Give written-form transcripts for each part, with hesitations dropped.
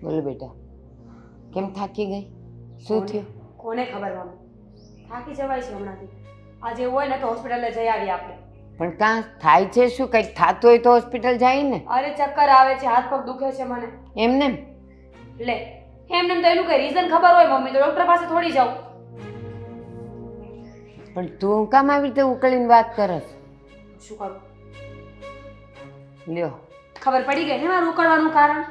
બોલ બેટા, કેમ થાકી ગઈ? શું થયું? કોને ખબર મમ્મી, થાકી જવાય છે હમણાંથી. આજે એવું હોય ને તો હોસ્પિટલે જઈ આવીએ આપણે. પણ કાં થાય છે શું? કંઈક થતું હોય તો હોસ્પિટલ જાય ને. અરે ચક્કર આવે છે, હાથ પગ દુખે છે મને. એમને લે એમને તો એનું કઈ રીઝન ખબર હોય મમ્મી તો ડોક્ટર પાસે થોડી જાઉં. પણ તું કામ આવી રીતે ઉકળીને વાત કરસ? શું કરું? લ્યો, ખબર પડી ગઈ ને મારું ઉકળવાનું કારણ.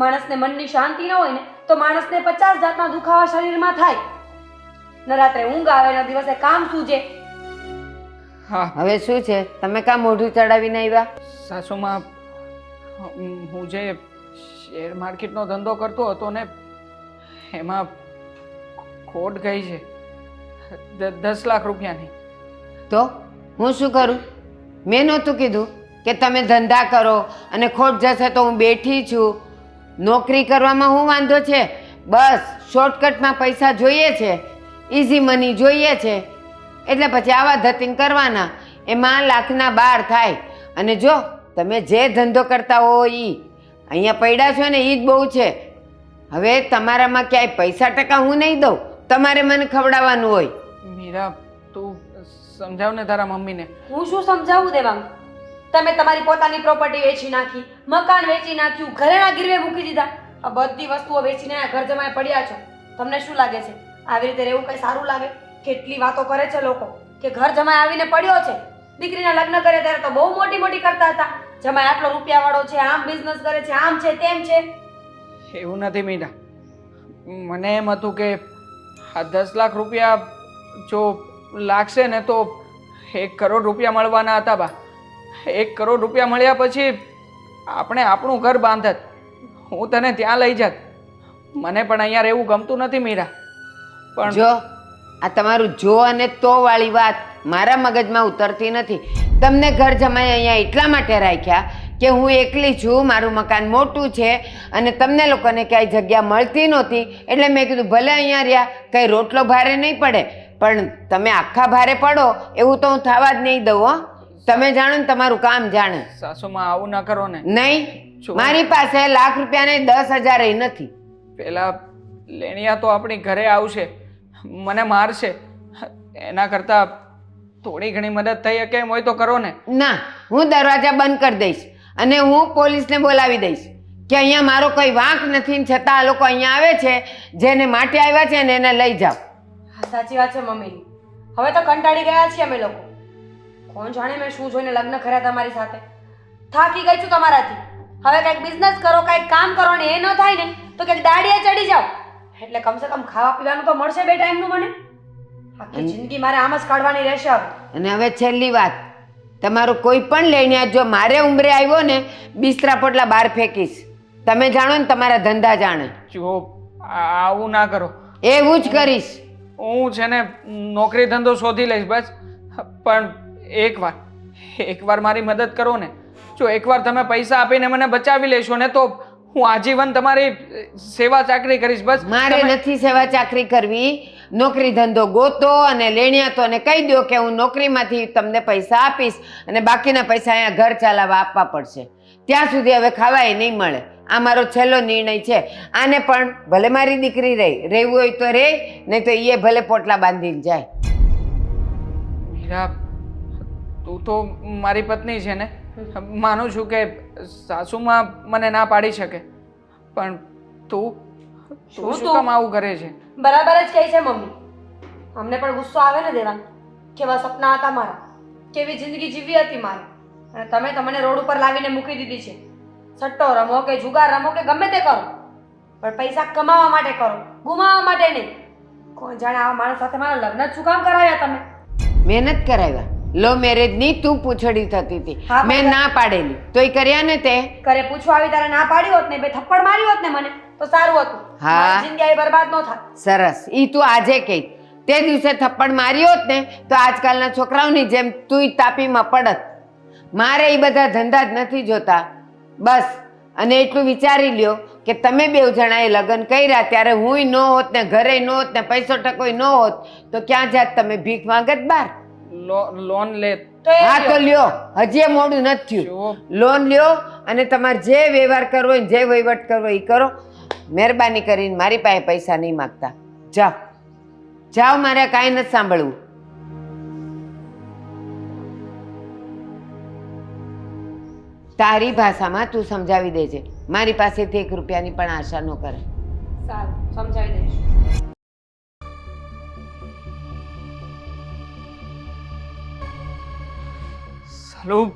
માણસને મનની શાંતિ ન હોય ને તો માણસને 50 જાતના દુખાવા શરીરમાં થાય. ન રાત્રે ઊંઘ આવે ને દિવસે કામ સૂજે. હા હવે શું છે? તમે કાં મોઢું ચડાવીને આવ્યા? સાસુમાં, હું જે શેર માર્કેટનો ધંધો કરતો હતો ને એમાં ખોટ ગઈ છે 10 લાખ રૂપિયાની. તો હું શું કરું? મેં નહોતું કીધું કે તમે ધંધા કરો અને ખોટ જશે તો હું બેઠી છું? નોકરી કરવામાં શું વાંધો છે? બસ શોર્ટકટમાં પૈસા જોઈએ છે, ઇઝી મની જોઈએ છે, એટલે પછી આવા ધતિંગ કરવાના. એમાં લાખના 12 થાય. અને જો તમે જે ધંધો કરતા હો એ અહીંયા પડ્યા છો ને એ જ બહુ છે. હવે તમારામાં ક્યાંય પૈસા ટકા હું નહીં દઉં, તમારે મને ખવડાવવાનું હોય. મીરા, તું સમજાવ ને તારા મમ્મીને. હું શું સમજાવું દેવાંગ? તમે તમારી પોતાની પ્રોપર્ટી વેચી નાખી, મકાન વેચી નાખ્યું, ઘરેણા ગીરવે મૂકી દીધા. આ બધી વસ્તુઓ વેચીને આ ઘર જમાય પડ્યા છો. તમને શું લાગે છે આવી રીતે રહેવું કઈ સારું લાગે? કેટલી વાતો કરે છે લોકો કે ઘર જમાય આવીને પડ્યો છે. દીકરીના લગ્ન કરે ત્યારે તો બહુ મોટી મોટી કરતા હતા, જમાય આટલો રૂપિયા વાળો છે, આમ બિઝનેસ કરે છે, આમ છે તેમ છે. એવું નથી મીરા, મને એમ હતું કે આ 10 લાખ રૂપિયા જો લાગશે ને તો 1 કરોડ રૂપિયા મળવાના હતા બા. 1 કરોડ રૂપિયા મળ્યા પછી આપણે આપણું ઘર બાંધત, હું તને ત્યાં લઈ જાત. મને પણ અહીંયા રહેવું ગમતું નથી મીરા. પણ જો આ તમારું જો અને તો વાળી વાત મારા મગજમાં ઉતરતી નથી. તમને ઘર જમાઈ અહીંયા એટલા માટે રાખ્યા કે હું એકલી છું, મારું મકાન મોટું છે અને તમને લોકોને ક્યાંય જગ્યા મળતી નહોતી એટલે મેં કીધું ભલે અહીંયા રહ્યા, કંઈ રોટલો ભારે નહીં પડે, પણ તમે આખા ભારે પડો એવું તો હું થવા જ નહીં દઉં. હો, તમે જાણો ને તમારું કામ જાણે. સાસુમાં આવું ના કરો ને. નહીં, મારી પાસે લાખ રૂપિયા નહીં 10,000 નથી. પેલા લેણિયા તો આપણી ઘરે આવશે, મને મારશે, એના કરતા થોડી ઘણી મદદ થઈ શકે એમ હોય તો કરો ને. ના, હું દરવાજા બંધ કરી દઈશ અને હું પોલીસને બોલાવી દઈશ કે અહીંયા મારો કોઈ વાંક નથી, છતાં આ લોકો અહીંયા આવે છે, જેને માટે આવ્યા છે ને એને લઈ જાઓ. હા સાચી વાત છે મમ્મીની. હવે તો કંટાળી ગયા છીએ અમે લોકો. કોણ જાણે મેં શું જોઈને લગ્ન કર્યા તમારી સાથે. થાકી ગઈ છું તમારાથી. હવે કંઈક બિઝનેસ કરો, કંઈક કામ કરો ને એ ન થાય ને તો કંઈક દાડીએ ચડી જાઓ એટલે કમસે કમ ખાવા પીવાનું તો મળશે 2 ટાઈમનું મને. આખી જિંદગી મારે આમ જ કાઢવાની રહેશે હવે. અને હવે છેલ્લી વાત, તમારો કોઈ પણ લઈને જો મારે ઉંમરે આવ્યો ને બિસ્તરા પોટલા બહાર ફેંકીશ. તમે જાણો ને તમારા ધંધા જાણે. જો આવું ના કરો. એવું જ કરીશ. હું છે ને નોકરી ધંધો શોધી લઈશ બસ. પણ એકવાર મારી મદદ કરો ને. જો એકવાર તમે પૈસા આપીને મને બચાવી લેશો ને તો હું આજીવન તમારી સેવા ચાકરી કરીશ બસ. મારે નથી સેવા ચાકરી કરવી. નોકરી ધંધો ગોતો અને લેણિયાતોને કહી દો કે હું નોકરીમાંથી તમને પૈસા આપીશ અને બાકીના પૈસા અહીંયા ઘર ચાલાવવા આપવા પડશે. ત્યાં સુધી હવે ખાવાય નહીં મળે. આ મારો છેલ્લો નિર્ણય છે. આને પણ ભલે મારી દીકરી રહેવું હોય તો રહે, નહીં તો એ ભલે પોટલા બાંધીને જાય. મીરા, તું તો મારી પત્ની છે ને, માનું છું કે સાસુમાં મને ના પાડી શકે, પણ તું શું કામ આવું કરે છે? બરાબર જ કહે છે મમ્મી. અમને પણ ગુસ્સો આવે ને દેવાંગ. કેવા સપના હતા મારા, કેવી જિંદગી જીવી હતી મારી, અને તમે તો મને રોડ ઉપર લાવીને મૂકી દીધી છે. સટ્ટો રમો કે જુગાર રમો કે ગમે તે કરો, પણ પૈસા કમાવા માટે કરો, ગુમાવવા માટે નહીં. કોણ જાણે આવા માણસ સાથે મારા લગ્ન જ શું કામ કરાવ્યા તમે? મહેનત કરાવ્યા. લો મેરેજની તું પૂછડી થતી હતી, મેં ના પાડેલી તોય કર્યા ને તે. ઘરે પૂછવા આવી તારે ના પાડી હોત ને, 2 થપ્પડ મારી હોત ને મને તો સારું હતું. હા, જિંદગી બરબાદ ન થાત. સરસ. ઈ તું આજે કહી. તે દિવસે થપ્પડ મારી હોત ને તો આજકાલના છોકરાઓની જેમ તુંય તાપીમાં પડત. મારે એ બધા ધંધા જ નથી જોતા બસ. અને એટલું વિચારી લ્યો કે તમે 2 જણાએ લગ્ન કર્યા ત્યારે હુંય ન હોત ને ઘરે ન હોત ને પૈસો ટકોય ન હોત તો ક્યાં જાત તમે ભીખ માંગત બહાર? લોન લે. હા તો લ્યો, હજી મોડું નથી થયું. લોન લ્યો અને તમારે જે વ્યવહાર કરવો હોય જે વહીવટ કરવો એ કરો. મહેરબાની કરીને મારી પાસે પૈસા નહીં માગતા. જાઓ જાઓ, મારે કાંઈ નથી સાંભળવું. તારી ભાષામાં તું સમજાવી દેજે. મારી પાસેથી 1 રૂપિયાની પણ આશા ન કરે. સારું, સમજાવી દઈશ. સાલું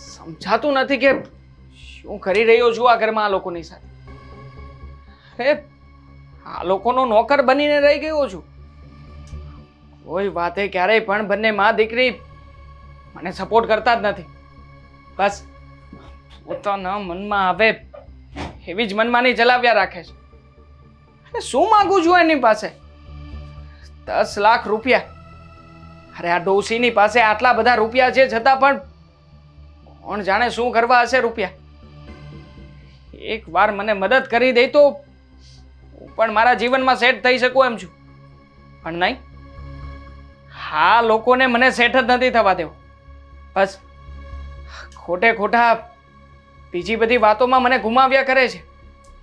સમજાતું નથી કે શું કરી રહ્યો છું આ ઘરમાં આ લોકોની સાથે. અરે આ લોકોનો નોકર બનીને રહી ગયો છું. કોઈ વાતે ક્યારેય પણ બંને માં દીકરી મને સપોર્ટ કરતા જ નથી. બસ પોતાના મનમાં આવે એવી જ મનમાની ચલાવ્યા રાખે છે. અને શું માંગુ છું એની પાસે? 10 લાખ રૂપિયા. અરે આ ડોસીની પાસે આટલા બધા રૂપિયા છે છતાં પણ કોણ જાણે શું કરવા હશે રૂપિયા. એક વાર મને મદદ કરી દે તો હું પણ મારા જીવનમાં સેટ થઈ શકું એમ છું. પણ નહીં, હા લોકોને મને સેટ જ નથી થવા દેવો. બસ ખોટે ખોટા બીજી બધી વાતોમાં મને ગુમાવ્યા કરે છે.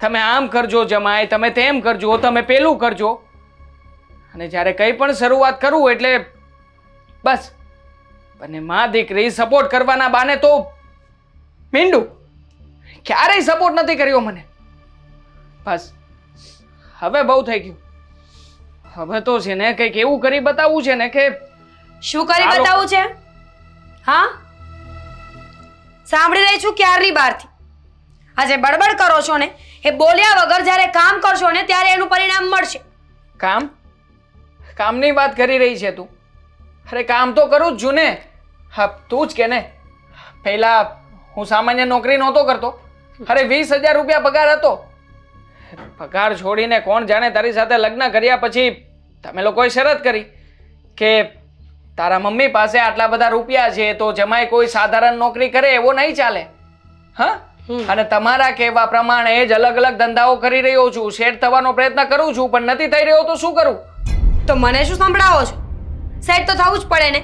તમે આમ કરજો જમાય, તમે તેમ કરજો, તમે પેલું કરજો. અને જ્યારે કંઈ પણ શરૂઆત કરું એટલે બસ બંને માં દીકરી સપોર્ટ કરવાના બાને તો મીંડું. ક્યારેય સપોર્ટ નથી કર્યો મને. બસ હવે બહુ થઈ ગયું. હવે તો છે ને કંઈક એવું કરી બતાવવું છે ને કે શું કરી બતાવું છે? હા, સાંભળી રહી છું ક્યારની બહારથી. આજે બડબડ કરો છો ને એ બોલ્યા વગર જ્યારે કામ કરશો ને ત્યારે એનું પરિણામ મળશે. કામની વાત કરી રહી છે તું? અરે કામ તો કરું જ છું ને. હા તું જ કે ને, પહેલા હું સામાન્ય નોકરી નહોતો કરતો. અરે 20,000 રૂપિયા પગાર હતો. પગાર છોડીને કોણ જાણે તારી સાથે લગ્ન કર્યા પછી તમે લોકોએ શરત કરી કે તારા મમ્મી પાસે આટલા બધા રૂપિયા છે તો જમાઈ કોઈ સાધારણ નોકરી કરે એવો નહીં ચાલે. હા, અને તમારા કહેવા પ્રમાણે જ અલગ અલગ ધંધાઓ કરી રહ્યો છું, સેટ થવાનો પ્રયત્ન કરું છું, પણ નથી થઈ રહ્યો તો શું કરું? તો મને શું સંભળાવો છો? સેટ તો થવું જ પડે ને.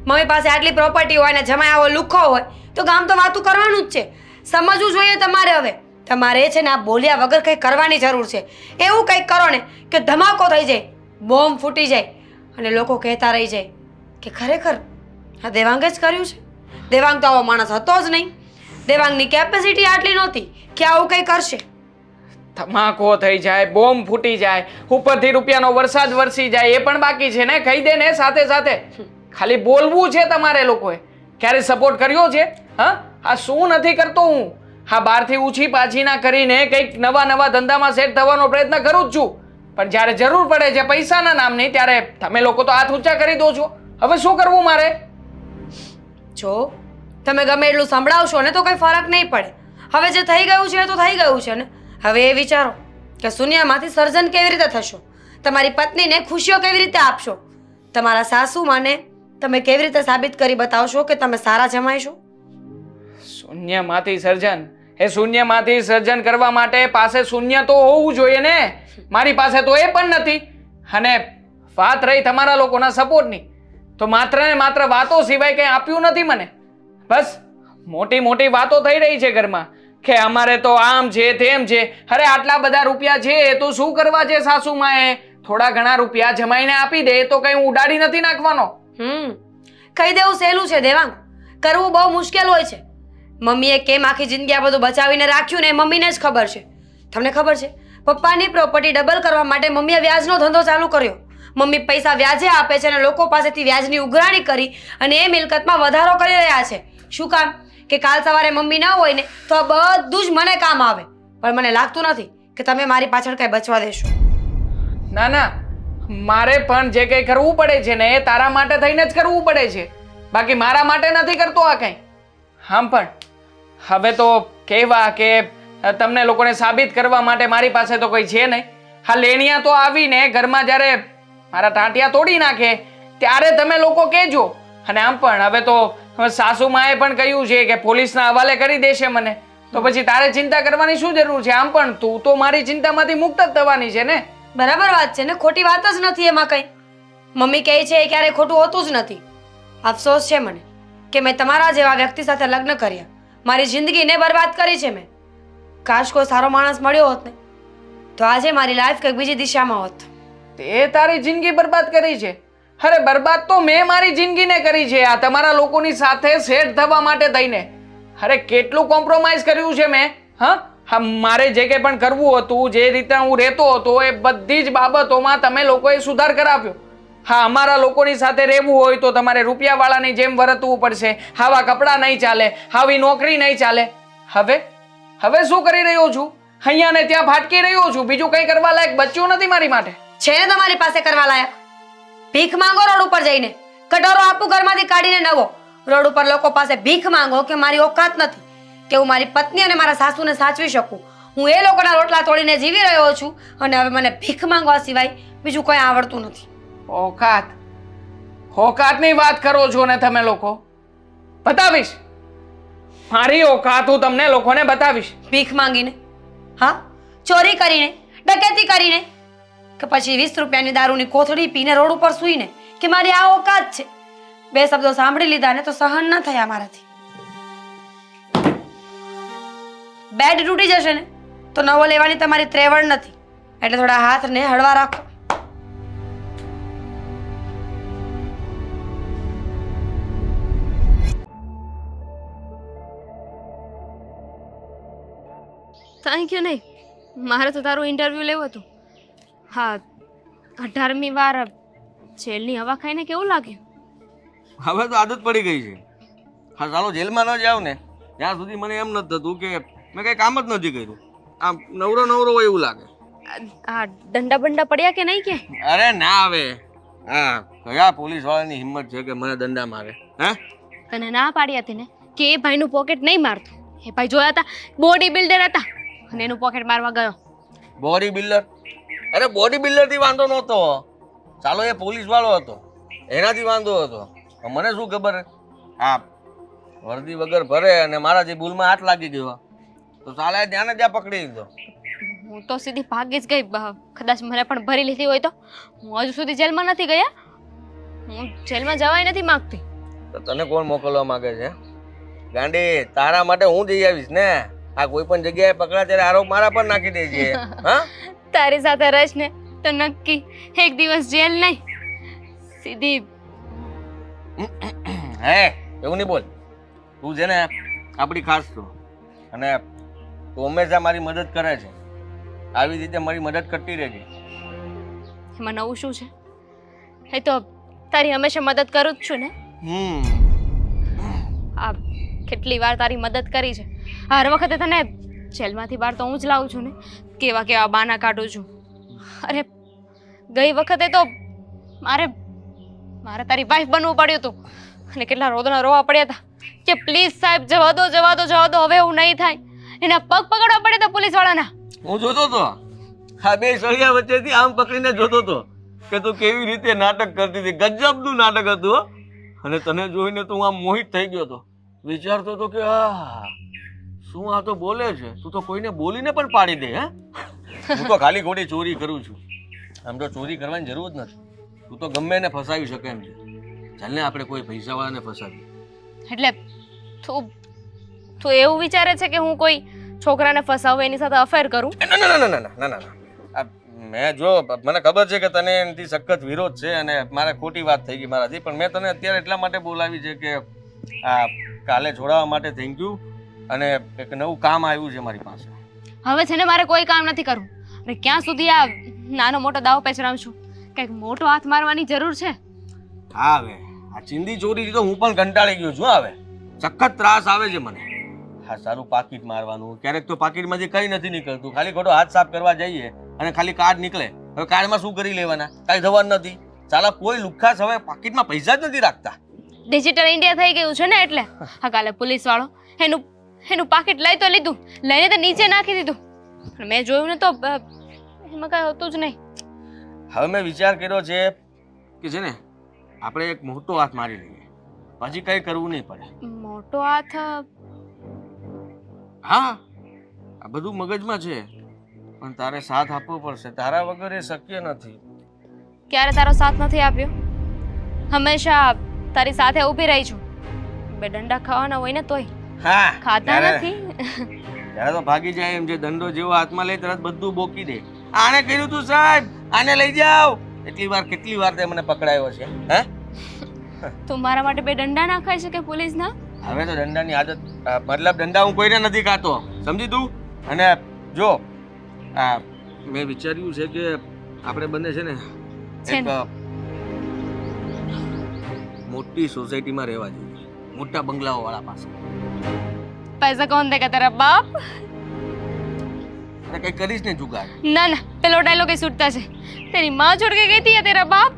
મમ્મી પાસે આટલી પ્રોપર્ટી હોય ને જમાઈ આવો લુખ્ખો હોય તો ગામ તો વાતું કરવાનું જ છે. સમજવું જોઈએ તમારે. હવે તમારે છે ને આ બોલ્યા વગર કંઈ કરવાની જરૂર છે. એવું કંઈક કરો ને કે ધમાકો થઈ જાય, બોમ્બ ફૂટી જાય અને લોકો કહેતા રહી જાય કે ખરેખર આ દેવાંગે જ કર્યું છે. દેવાંગ તો આવો માણસ હતો જ નહીં. દેવાંગની કેપેસિટી આટલી નહોતી કે આવું કંઈ કરશે. ધમાકો થઈ જાય, બોમ્બ ફૂટી જાય, ઉપરથી રૂપિયાનો વરસાદ વરસી જાય એ પણ બાકી છે ને. કહી દે ને સાથે સાથે. ખાલી બોલવું છે તમારે લોકોએ. ક્યારે સપોર્ટ કર્યો છે? હા, આ શું નથી કરતો હું. હા, બહારથી ઊંચી પાછીના કરીને કંઈક નવા ધંધામાં સેટ થવાનો પ્રયત્ન કરું જ છું, પણ જ્યારે જરૂર પડે છે પૈસાના નામની ત્યારે તમે લોકો તો હાથ ઊંચા કરી દો છો. હવે શું કરવું મારે? જો તમે ગમે એટલું સંભળાવશો ને તો કંઈ ફરક નહીં પડે. હવે જે થઈ ગયું છે એ તો થઈ ગયું છે ને. હવે એ વિચારો કે શૂન્યમાંથી સર્જન કેવી રીતે થશો, તમારી પત્નીને ખુશીઓ કેવી રીતે આપશો, તમારા સાસુમાને તમે કેવી રીતે સાબિત કરી બતાવશો કે તમે સારા જમાઈ છો. શૂન્યમાંથી સર્જન? એ શૂન્યમાંથી સર્જન કરવા માટે પાસે શૂન્ય તો હોવું જોઈએ ને. મારી પાસે તો એ પણ નથી. અને વાત રહી તમારા લોકોના સપોર્ટની, તો માત્ર ને માત્ર વાતો સિવાય કંઈ આપ્યું નથી મને. બસ મોટી મોટી વાતો થઈ રહી છે ઘરમાં કે અમારે તો આમ છે તેમ છે. અરે આટલા બધા રૂપિયા છે તો શું કરવા છે સાસુમાએ? થોડા ઘણા રૂપિયા જમાઈને આપી દે તો કંઈ ઉડાડી નથી નાખવાનો. કહી દેવું સહેલું છે દેવાંગ, કરવું બહુ મુશ્કેલ હોય છે. મમ્મીએ કેમ આખી જિંદગી આ બધું બચાવીને રાખ્યું ને મમ્મીને જ ખબર છે. તમને ખબર છે પપ્પાની પ્રોપર્ટી ડબલ કરવા માટે મમ્મીએ વ્યાજનો ધંધો ચાલુ કર્યો. મમ્મી પૈસા વ્યાજે આપે છે અને લોકો પાસેથી વ્યાજની ઉઘરાણી કરી અને એ મિલકતમાં વધારો કરી રહ્યા છે. શું કામ? કે કાલ સવારે મમ્મી ના હોય ને તો આ બધું જ મને કામ આવે. પણ મને લાગતું નથી કે તમે મારી પાછળ કંઈ બચવા દેશો. ના ના, મારે પણ જે કંઈ કરવું પડે છે ને એ તારા માટે થઈને જ કરવું પડે છે, બાકી મારા માટે નથી કરતો આ કંઈ. આમ પણ હવે તો કહેવા કે તમને લોકોને સાબિત કરવા માટે મારી પાસે તો કોઈ છે નહીં. હા, લેણિયા તો આવીને ઘરમાં જ્યારે મારા ટાંટિયા તોડી નાખે ત્યારે તમે લોકો કહેજો. અને આમ પણ હવે તો સાસુમાએ પણ કહ્યું છે કે પોલીસના હવાલે કરી દેશે મને. તો પછી તારે ચિંતા કરવાની શું જરૂર છે? આમ પણ તું તો મારી ચિંતામાંથી મુક્ત જ થવાની છે ને. બરાબર વાત છે ને, ખોટી વાત જ નથી એમાં કંઈ. મમ્મી કહે છે એ ક્યારેય ખોટું હોતું જ નથી. અફસોસ છે મને કે મેં તમારા જેવા વ્યક્તિ સાથે લગ્ન કર્યા, મારી જિંદગીને બરબાદ કરી છે મેં. કાશ કોઈ સારો માણસ મળ્યો હોત ને તો આજે મારી લાઈફ કંઈક બીજી દિશામાં હોત. તે તારી જિંદગી બરબાદ કરી છે. અરે બરબાદ તો મેં મારી જિંદગીને કરી છે આ તમારા લોકોની સાથે સેટ થવા માટે થઈને. અરે કેટલું કોમ્પ્રોમાઇઝ કર્યું છે મેં. હા મારે જે કંઈ પણ કરવું હતું, જે રીતે હું રહેતો હતો, એ બધી જ બાબતોમાં તમે લોકોએ સુધાર કરાવ્યો. હા, અમારા લોકોની સાથે રહેવું હોય તો તમારે રૂપિયાવાળાની જેમ વર્તવું પડશે. આવા કપડાં નહીં ચાલે, આવી નોકરી નહીં ચાલે. હવે શું કરી રહ્યો છું? અહીંયા ને ત્યાં ફાટકી રહ્યો છું. બીજું કંઈ કરવા લાયક બચ્યું નથી મારી માટે. છે ને તમારી પાસે કરવા લાયક? ભીખ માંગો રોડ ઉપર જઈને, કટોરો આપું ઘરમાંથી કાઢીને નવો. રોડ ઉપર લોકો પાસે ભીખ માંગો કે મારી ઓકાત નથી કે હું મારી પત્ની અને મારા સાસુને સાચવી શકું. હું એ લોકોના રોટલા તોડીને જીવી રહ્યો છું અને હવે મને ભીખ માંગવા સિવાય બીજું કંઈ આવડતું નથી. ઓકાતની વાત કરો છો ને તમે લોકો? બતાવીશ મારી ઓકાત, હું તમને લોકોને બતાવીશ. ભીખ માંગીને? હા, ચોરી કરીને, ડકેતી કરીને, કે પછી 20 રૂપિયાની દારૂની કોથળી પીને રોડ ઉપર સૂઈને કે મારી આ ઓકાત છે? બે શબ્દો સાંભળી લીધા ને તો સહન ન થયા મારાથી. બેડ તૂટી જશે ને તો નવો લેવાની તમારી ત્રેવડ નથી, એટલે થોડા હાથને હળવા રાખો. Thank you. નહીં, મારે તો તારું ઇન્ટરવ્યૂ લેવું હતું. હા, 18મી વાર જેલની હવા ખાઈને કેવું લાગ્યું? હવે તો આદત પડી ગઈ છે. હા, ચાલો જેલમાં ન જાવ ને ત્યાં સુધી મને એમ નથી થતું કે મેં કંઈ કામ જ નથી કર્યું. આમ નવરો હોય એવું લાગે. આ દંડા બંડા પડ્યા કે નહીં કે? અરે ના આવે. હા, કયા પોલીસ વાળાની હિંમત છે કે મને દંડા મારે? હે, તને ના પાડી હતી ને કે એ ભાઈનું પોકેટ નહીં મારતું. એ ભાઈ જોયા હતા, બોડી બિલ્ડર હતા અને એનું પોકેટ મારવા ગયો. Body builder? અરે બોડી બિલ્ડરથી વાંધો નહોતો, ચાલો એ પોલીસ વાળો હતો એનાથી વાંધો હતો. મને શું ખબર, હા વર્દી વગર ભરે અને મારા જે ભૂલમાં હાથ લાગી ગયો તો ચાલે ત્યાં ને ત્યાં પકડી લીધો. હું તો સીધી ભાગી જ ગઈ. કદાચ મને પણ ભરી લીધી હોય તો. હું હજુ સુધી જેલમાં નથી ગયા. હું જેલમાં જવાય નથી માંગતી. તો તને કોણ મોકલવા માંગે છે? ગાંડી, તારા માટે હું જઈ આવીશ ને. આ કોઈ પણ જગ્યાએ પકડા ત્યારે આરોપ મારા પર નાખી દેજે. હા, તારી સાથે રહીશ ને તો નક્કી એક દિવસ જેલ નહીં, સીધી. હે, એવું નહીં બોલ. તું છે ને આપણી ખાસ છો અને તું હંમેશા મારી મદદ કરે છે. આવી રીતે મારી મદદ કરતી રહેજે. એમાં નવું શું છે? એ તો તારી હંમેશા મદદ કરું જ છું ને. આ કેટલી વાર તારી મદદ કરી છે. હર વખતે તને જેલમાંથી બહાર તો હું જ લાવું છું ને. કેવા કેવા બાના કાઢું છું. અરે ગઈ વખતે તો મારે તારી વાઈફ બનવું પડ્યું હતું અને કેટલા રોદના રોવા પડ્યા હતા કે પ્લીઝ સાહેબ જવા દો, હવે એવું નહીં થાય. એના પગ પકડવા પડ્યા હતા પોલીસ વાળાના. હું જોતો હતો, હા, બે સળિયા વચ્ચેથી આમ પકડીને જોતો હતો કે તું કેવી રીતે નાટક કરતી હતી. ગજબનું નાટક હતું. અને તને જોઈને તો હું આમ મોહિત થઈ ગયો હતો. વિચારતો હતો કે હા, શું આ તો બોલે છે. તું તો કોઈને બોલીને પણ પાડી દે. હે, હું તો ખાલી ખોટી ચોરી કરું છું. આમ તો ચોરી કરવાની જરૂર જ નથી. તું તો ગમે એને ફસાવી શકે એમ છે. ચાલ ને આપણે કોઈ પૈસાવાળાને ફસાવીએ. એટલે તું એવું વિચારે છે કે હું કોઈ છોકરાને ફસાવું, એની સાથે અફેર કરું? ના. મેં જો મને ખબર છે કે તને એનાથી સખત વિરોધ છે અને મારે ખોટી વાત થઈ ગઈ મારાથી, પણ મેં તને અત્યારે એટલા માટે બોલાવી છે કે આ કાલે જોડાવા માટે થેન્ક યુ. અને એક નવું કામ આવ્યું છે મારી પાસે. હવે છે ને મારે કોઈ કામ નથી કરવું. અને ક્યાં સુધી આ નાનો મોટો દાવો પેચરાવશું? કંઈક મોટો હાથ મારવાની જરૂર છે. હા, હવે આ ચિંદી ચોરી તો હું પણ કંટાળી ગયો છું. હવે સખત ત્રાસ આવે છે મને. હા, સારું પાકીટ મારવાનું, ક્યારેક તો પાકીટમાંથી કંઈ નથી નીકળતું. ખાલી ખોટો હાથ સાફ કરવા જઈએ અને ખાલી કાર્ડ નીકળે. હવે કાર્ડમાં શું કરી લેવાના? કાંઈ થવાનું નથી. ચાલો કોઈ લુખ્ખાસ હવે પાકીટમાં પૈસા જ નથી રાખતા. ડિજિટલ ઇન્ડિયા થઈ ગયું છે ને એટલે. હા, કાલે પોલીસ વાળો એનું પાકીટ લઈ તો લીધું, લઈને તો નીચે નાખી દીધું. પણ મેં જોયું ને તો એમાં કાંઈ હતું જ નહીં. હવે મેં વિચાર કર્યો છે કે છે ને આપણે એક મોટો હાથ મારી લઈએ, પછી કંઈ કરવું નહીં પડે. મોટો હાથ? હા, આ બધું મગજમાં છે, પણ તારે સાથ આપવો પડશે. તારા વગર એ શક્ય નથી. ક્યારે તારો સાથ નથી આપ્યો? હંમેશા તારી સાથે ઊભી રહી છું. બે ડંડા ખાવાના હોય ને તોય હા, ખાતા નથી. ત્યારે તો ભાગી જાય એમ, જે દંડો જેવો હાથમાં લે તરત બધું બોકી દે. આને કર્યું તું સાહેબ, આને લઈ જાઓ. કેટલી વાર તે મને પકડાયો છે. હે તું મારા માટે બે દંડા ના ખાઈ શકે પોલીસના? હવે તો દંડાની આદત, મતલબ દંડા હું કોઈને નથી ખાતો, સમજી તું. અને જો મેં વિચાર્યું છે કે આપણે બંને છે ને છે ને? એક મોટી સોસાયટીમાં રહેવા જોઈએ, મોટા બંગલાઓ વાળા પાસે. પૈસા કોણ દેगा तेरा बाप? અને કઈ કરીશ ને જુગાડ. ना ना पेलो डायलॉग ही छूटता है। तेरी माँ छोड़ के गई थी या तेरा बाप?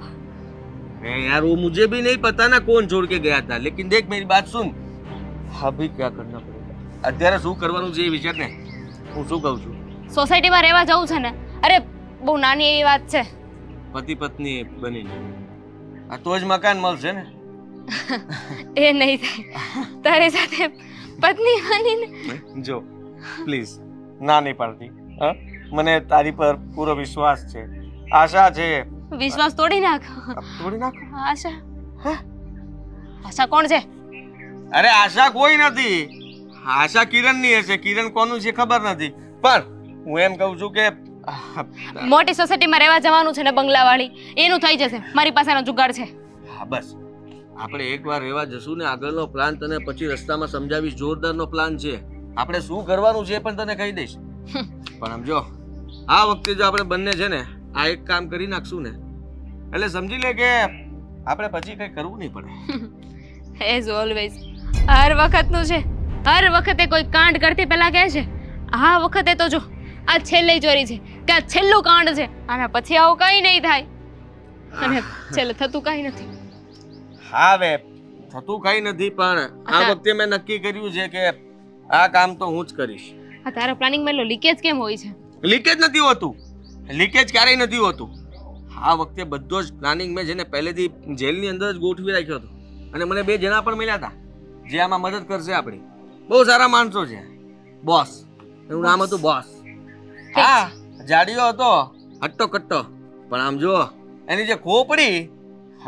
अरे यार वो मुझे भी नहीं पता ना कौन छोड़ के गया था, लेकिन देख मेरी बात सुन, अभी क्या करना पड़ेगा. અત્યારે શું કરવાનું છે એ વિચાર ને. હું શું કહું છું, સોસાયટીમાં રહેવા જવું છે ને? અરે બહુ નાની એવી વાત છે. પતિ પત્ની બનીને આ તો જ મકાન મળશે ને. એ નહીં થાય તારી સાથે પત્ની બનીને. જો પ્લીઝ ના નહીં પાડતી. હા, મને તારી પર પૂરો વિશ્વાસ છે, આશા છે. વિશ્વાસ તોડી નાખ. તોડી નાખ. આશા? આશા કોણ છે? અરે આશા કોઈ નથી, આશા કિરણની હશે. કિરણ કોનું છે ખબર નથી, પણ હું એમ કહું છું કે મોટી સોસાયટીમાં રહેવા જવાનું છે ને બંગલાવાળી, એનું થઈ જશે. મારી પાસેનો જુગાડ છે. હા બસ, આપણે એકવાર રહેવા જશું ને, આગળનો પ્લાન તને પછી રસ્તામાં સમજાવીશ. જોરદારનો પ્લાન છે, આપણે શું કરવાનું છે એ પણ તને કહી દઈશ. પણ આમ જો આ વખતે જો આપણે બંને છે ને આ એક કામ કરી નાખશું ને, એટલે સમજી લે કે આપણે પછી કંઈ કરવું નહીં પડે. એઝ ઓલવેઝ હર વખતનું છે. હર વખતે કોઈ કાંડ કરતી પહેલા કહે છે આ વખતે તો જો આ છેલ્લી ચોરી છે કે આ છેલ્લું કાંડ છે, આના પછી આવું કંઈ નહીં થાય. અને છેલ્લે થતું કંઈ નથી. હા હવે થતું કંઈ નથી, પણ આ વખતે મેં નક્કી કર્યું છે કે આ કામ તો હું જ કરીશ. આ તારા પ્લાનિંગમાં એટલો લીકેજ કેમ હોય છે? લીકેજ નથી હોતું, લીકેજ ક્યારેય નથી હોતું. આ વખતે બધો જ પ્લાનિંગ મેં જેને પહેલેથી જેલની અંદર જ ગોઠવી રાખ્યો હતો. અને મને બે જણા પણ મળ્યા હતા જે આમાં મદદ કરશે આપણી. બહુ સારા માણસો છે. બોસ, એનું નામ હતું બોસ. હા, જાડિયો હતો, હટ્ટો કટ્ટો, પણ આમ જો એની જે ખોપડી,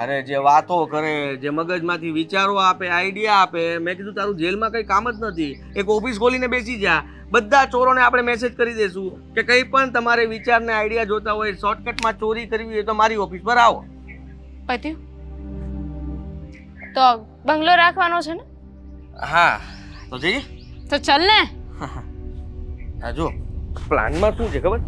અરે જે વાતો કરે, જે મગજમાંથી વિચારો આપે, આઈડિયા આપે. મેં કીધું તારું જેલમાં કંઈ કામ જ નથી, એક ઓફિસ ખોલીને બેસી જા. બધા ચોરોને આપણે મેસેજ કરી દઈશું કે કંઈ પણ તમારે વિચારને આઈડિયા જોતા હોય, શોર્ટકટમાં ચોરી કરવી હોય તો મારી ઓફિસ પર આવો. પત્યું તો બંગલો રાખવાનો છે ને? હા તો જઈએ. તો ચાલ ને. હા જો પ્લાનમાં શું છે ખબર?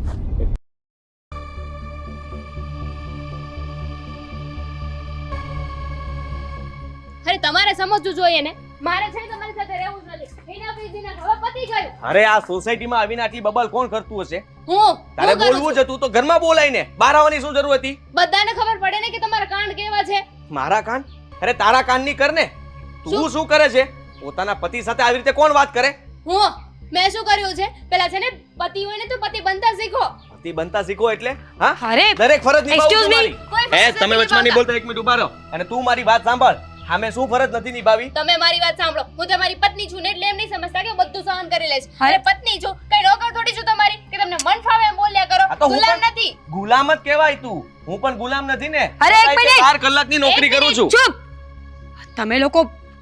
અરે તમારે સમજવું જોઈએ ને, મારે છે ને તમારી સાથે રહેવું જ નથી. એના પીજીના હવે પતી ગયું. અરે આ સોસાયટીમાં આવીને આટલી બબલ કોણ કરતું હશે? હું તારે હું કરું બોલવું છું. જ હતું તો ઘરમાં બોલાય ને, બહાર આવવાની શું જરૂર હતી? બધાને ખબર પડે ને કે તમારા કાંડ કેવા છે. મારા કાન? અરે તારા કાનની કર ને. તું શું કરે છે? પોતાના પતિ સાથે આવી રીતે કોણ વાત કરે? મેં શું કર્યું છે? પેલા છે ને પતિ હોય ને તો પતિ બનતા શીખો. પતિ બનતા શીખો એટલે? હા, અરે દરેક ફરજ નિભાવવું excuse me, તમારી. કોઈ ફરજ નથી તમે વચમાં નહીં નિભાવતા. બોલતા, એક મિનિટ ઉભા રહો. અને તું મારી વાત સાંભળ. હા, મેં શું ફરજ નથી નિભાવી? તમે મારી વાત સાંભળો. હું તમારી પત્ની છું ને એટલે એમ નહીં સમજતા કે હું બધું સહન કરી લઈશ. અરે પત્ની છું, કઈ નોકર થોડી છું તમારી કે તમને મન ફાવે એમ બોલ્યા કરો. આ તો હું ગુલામ પણ નથી. ગુલામ જ કહેવાય તું. હું પણ ગુલામ નથી ને. અરે, એક મિનિટ. 4 કલાકની નોકરી કરું છું. ચૂપ. તમે લોકો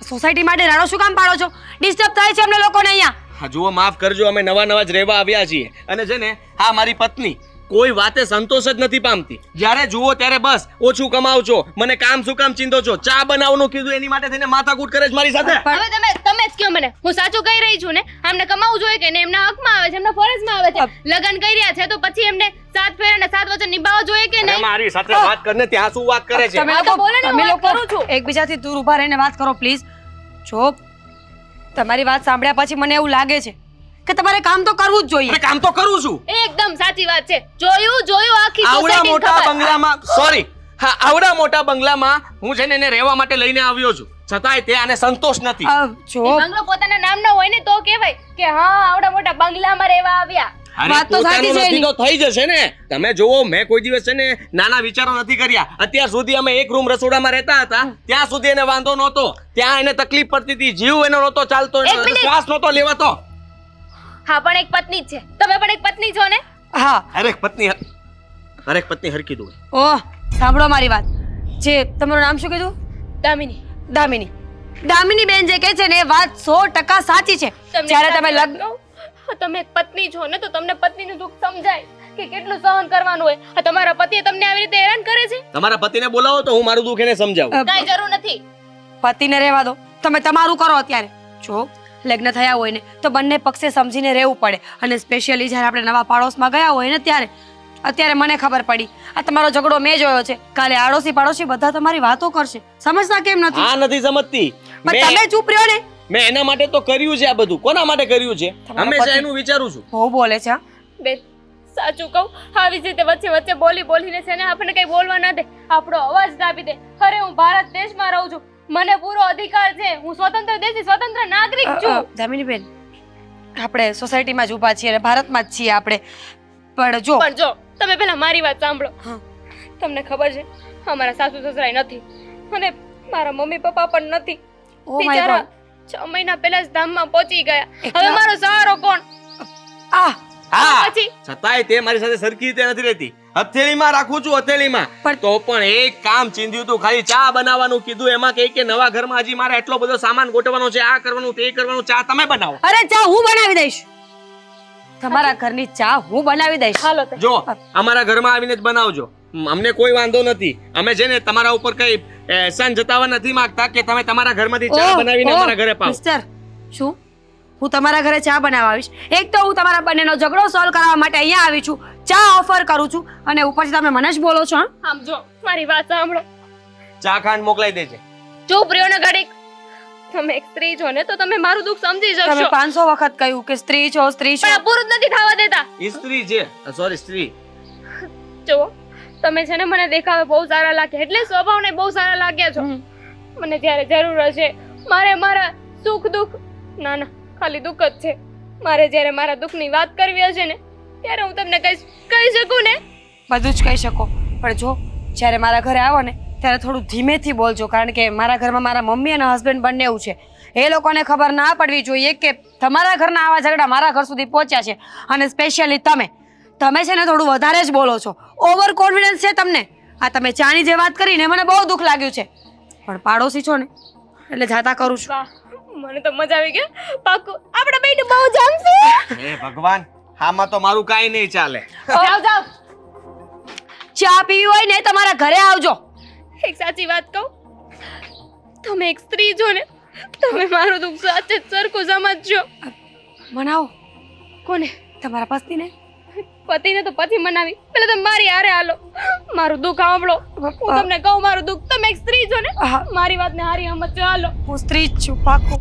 સોસાયટી માટે રાડો શું કામ પાડો છો? ડિસ્ટર્બ થાય છે અમને લોકોને અહીંયા. હા જુઓ, માફ કરજો, અમે નવા જ રહેવા આવ્યા છીએ. અને છે ને હા, મારી પત્ની કોઈ વાતે સંતોષ જ નથી પામતી. જ્યારે જુઓ ત્યારે બસ ઓછું કમાવ છો, મને કામ શું કામ ચિંતો છો. ચા બનાવવાનું કીધું એની માટે થઈને માથાકૂટ કરે છે મારી સાથે. હવે તમે જ કયો મને. હું સાચું કહી રહી છું ને. આમને કમાવું જોઈએ કે ને એમના હકમાં આવે છે, એમના ફરજમાં આવે છે. લગ્ન કર્યા છે તો પછી એમને 7 ફેરા અને 7 વચન નિભાવવા જોઈએ કે અરે નહીં? મારી સાથે વાત કરને ત્યાં શું વાત કરે છે? તમે હા, તો લોકો બોલો ને, હું તમે વાત લોકો કરું છું. એકબીજાથી દૂર ઊભા રહીને વાત કરો પ્લીઝ. જો તમારી વાત સાંભળ્યા પછી મને એવું લાગે છે કે તમારે કામ તો કરવું જ જોઈએ. અરે કામ તો કરું છું. એકદમ સાચી વાત છે. જોયું આખી આવડા સોસાયટીને મોટા ખબર. બંગલામાં, સોરી, હા, આવડા મોટા બંગલામાં હું છે ને એને રહેવા માટે લઈને આવ્યો છું, છતાંય તે આને સંતોષ નથી. જો એ બંગલો પોતાના નામનો હોય ને તો કહેવાય કે હા આવડા મોટા બંગલામાં રહેવા આવ્યા. અરે વાત તો સાચી પોતાનું છે નથી એની. તો થઈ જશે ને. તમે જોવો, મેં કોઈ દિવસ છે ને નાના વિચારો નથી કર્યા. અત્યાર સુધી અમે એક રૂમ રસોડામાં રહેતા હતા, ત્યાં સુધી એને વાંધો નહોતો. ત્યાં એને તકલીફ પડતી હતી, જીવ એનો નહોતો ચાલતો, એક મિનિટ. શ્વાસ નહોતો લેવાતો. હા પણ એક પત્ની જ છે. તમે પણ એક પત્ની છો ને? હા. હરેક પત્ની હરકી દો. ઓહ, સાંભળો મારી વાત. જે તમારું નામ શું કીધું? દામિની. દામિની. દામિની બેન જે કહે છે ને એ વાત 100% સાચી છે. તમને જ્યારે સાચી તમે વાત લગ્ન કહું? તમે એક પત્ની છો ને તો તમને પત્નીનું દુઃખ સમજાય કે કેટલું સહન કરવાનું હોય. આ તમારા પતિએ તમને આવી રીતે હેરાન કરે છે. તમારા પતિને બોલાવો તો હું મારું દુઃખ એને સમજાવું. કાંઈ જરૂર નથી. પતિને રહેવા દો, તમે તમારું કરો અત્યારે. જો લગ્ન થયા હોય ને તો બંને પક્ષે સમજીને રહેવું પડે. અને સ્પેશિયલી જ્યારે આપણે નવા પાડોશમાં ગયા હોય ને ત્યારે અત્યારે મને ખબર પડી આ તમારો ઝઘડો મેં જોયો છે. કાલે આડોશી પાડોશી બધા તમારી વાતો કરશે. સમજતા કેમ નથી? આ નથી સમજતી. પણ તમે ચૂપ રહ્યો ને. મેં એના માટે તો કર્યું છે આ બધું. કોના માટે કર્યું છે? તમારા હંમેશા પતિ- એનું વિચારું છું. બહુ બોલે છે હા. બેન સાચું કહું, આવી જ રીતે વચ્ચે વચ્ચે બોલીને છે ને આપણને કઈ બોલવા ના દે, આપણો અવાજ દાબી દે. અરે હું ભારત દેશમાં રહું છું, મને પૂરો અધિકાર છે. હું સ્વતંત્ર દેશી સ્વતંત્ર નાગરિક છું. દામિનીબેન આપણે સોસાયટીમાં જ ઊભા છીએ અને ભારતમાં જ છીએ આપણે. પણ જો પણ જો તમે પહેલા મારી વાત સાંભળો. હા. તમને ખબર છે અમારા સાસુ સસરાય નથી અને મારા મમ્મી પપ્પા પણ નથી. ઓ માય બિચારા ગોડ 6 મહિના પહેલા જ ધામમાં પહોંચી ગયા. એકલા- હવે મારો સહારો કોણ? આ હા, પછી છતાંય તે મારી સાથે સરખી રીતે નથી રહેતી. હથેળીમાં રાખું છું, હથેળીમાં. પણ- તો પણ એક કામ ચીંધ્યું તું, ખાલી ચા બનાવવાનું કીધું. એમાં કહે કે નવા ઘરમાં હજી મારે એટલો બધો સામાન ગોઠવવાનો છે, આ કરવાનું તે કરવાનું. ચા તમે બનાવો. અરે ચા હું બનાવી દઈશ. તમારા ઘરની ચા હું બનાવી દઈશ. હાલો તે. જો અમારા ઘરમાં આવીને જ બનાવજો. અમને કોઈ વાંધો નથી. અમે છે ને તમારા ઉપર કઈ એહસાન જતાવવા નથી માંગતા કે તમે તમારા ઘરમાંથી ચા ઓહ, બનાવીને ઓહ, અમારા ઘરે પાવ. મિસ્ટર શું હું તમારા ઘરે ચા બનાવવા આવીશ? એક તો હું તમારા બંનેનો ઝઘડો સોલ્વ કરવા માટે અહીંયા આવી છું, ચા ઓફર કરું છું અને ઉપરથી તમે મને જ બોલો છો. હા? આમ જો મારી વાત સાંભળો. ચા ખાંડ મોકલાઈ દેજે. ચૂપ રહ્યો ને ઘડીક. તમે એક સ્ત્રી છો ને તો તમે મારું દુઃખ સમજી તમે શકશો. 500 વખત કહ્યું કે સ્ત્રી છો સ્ત્રી છો. પણ આ પૂરું જ નથી થવા દેતા. સ્ત્રી છે, સોરી સ્ત્રી. જુઓ તમે છે ને મને દેખાવે બહુ સારા લાગે એટલે સ્વભાવને બહુ સારા લાગ્યા છો. હમ. મને જ્યારે જરૂર હશે મારે મારા સુખ દુઃખ ના ના ખાલી દુઃખ જ છે. મારે જ્યારે મારા દુઃખની વાત કરવી હશે ને ત્યારે હું તમને કહી શકું ને. બધું જ કહી શકો પણ જો જ્યારે મારા ઘરે આવો ને ત્યારે થોડું ધીમેથી બોલજો, કારણ કે મારા ઘરમાં મારા મમ્મી અને હસબન્ડ બંને એવું છે. એ લોકોને ખબર ના પડવી જોઈએ કે તમારા ઘરના આવા ઝઘડા મારા ઘર સુધી પહોંચ્યા છે. અને સ્પેશિયલી તમે છે ને થોડું વધારે જ બોલો છો. ઓવર કોન્ફિડન્સ છે તમને. આ તમે ચાની જે વાત કરીને મને બહુ દુઃખ લાગ્યું છે. પણ પાડોશી છો ને એટલે જાતા કરું છું. વાહ મને તો મજા આવી ગઈ. પાક્કું આપણે બેયને બહુ જમશે. હે ભગવાન, આમાં તો મારું કાંઈ નહીં ચાલે. જાઓ જાઓ. ચા પીવી હોય ને તમારા ઘરે આવજો. એક સાચી વાત કહું, તમે એક સ્ત્રી છો ને તમે મારું દુઃખ સાચે જ સરખું સમજજો. મનાવો કોને? તમારા પતિને. પતિને તો પછી મનાવી, પેલા તમે મારી હારે હાલો. મારું દુઃખ સાંભળો. હું તમને કહું મારું દુઃખ, તમે એક સ્ત્રી છો ને હા. મારી વાતને હારી સમજજો. હાલો. હું સ્ત્રી જ છું પાક્કું.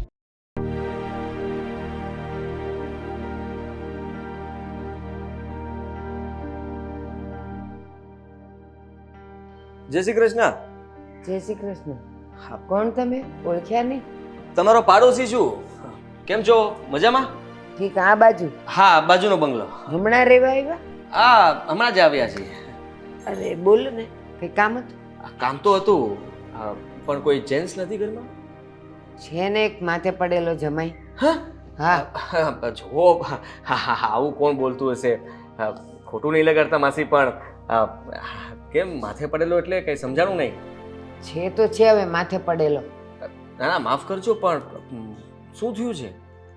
જય શ્રી કૃષ્ણ. જય શ્રી કૃષ્ણ. હા. કોણ તમે? ઓળખ્યા નહીં? તમારો પાડોશી છું. કેમ છો? મજામાં? ઠીક, આ બાજુ હા, બાજુનો બંગલો. હમણાં રહેવા આવ્યા? હમણાં જ આવ્યા છીએ. અરે બોલો ને, કઈ કામ હતું? કામ તો હતું, પણ કોઈ જેન્ટ્સ નથી ઘરમાં. છે ને એક માથે પડેલો જમાઈ. હા, જો આવું કોણ બોલતું હશે? ખોટું નહીં લગાડતા માસી, પણ કેમ માથે પડેલો એટલે કઈ સમજાણું નહીં. છે તો છે હવે માથે પડેલો. ના ના, માફ કરજો, પણ શું થયું છે?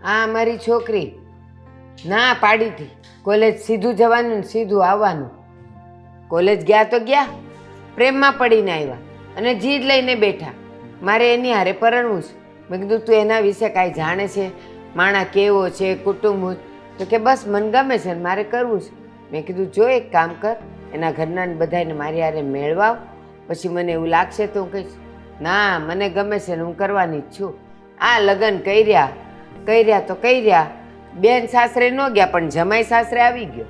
આ અમારી છોકરી ના પાડી હતી કોલેજ સીધું જવાનું ને સીધું આવવાનું. કોલેજ ગયા તો ગયા, પ્રેમમાં પડીને આવ્યા અને જીદ લઈને બેઠા મારે એની હારે પરણવું છે. મેં કીધું તું એના વિશે કાંઈ જાણે છે? માણા કેવો છે, કુટુંબ? તો કે બસ મને ગમે છે ને મારે કરવું છે. મેં કીધું જો એક કામ કર, એના ઘરના બધાને મારી હારે મેળવાવ, પછી મને એવું લાગશે તો હું કહીશ ના મને ગમે છે ને હું કરવાની જ છું. આ લગ્ન કર્યા તો કર્યા, બેન સાસરે ન ગયા પણ જમાઈ સાસરે આવી ગયો.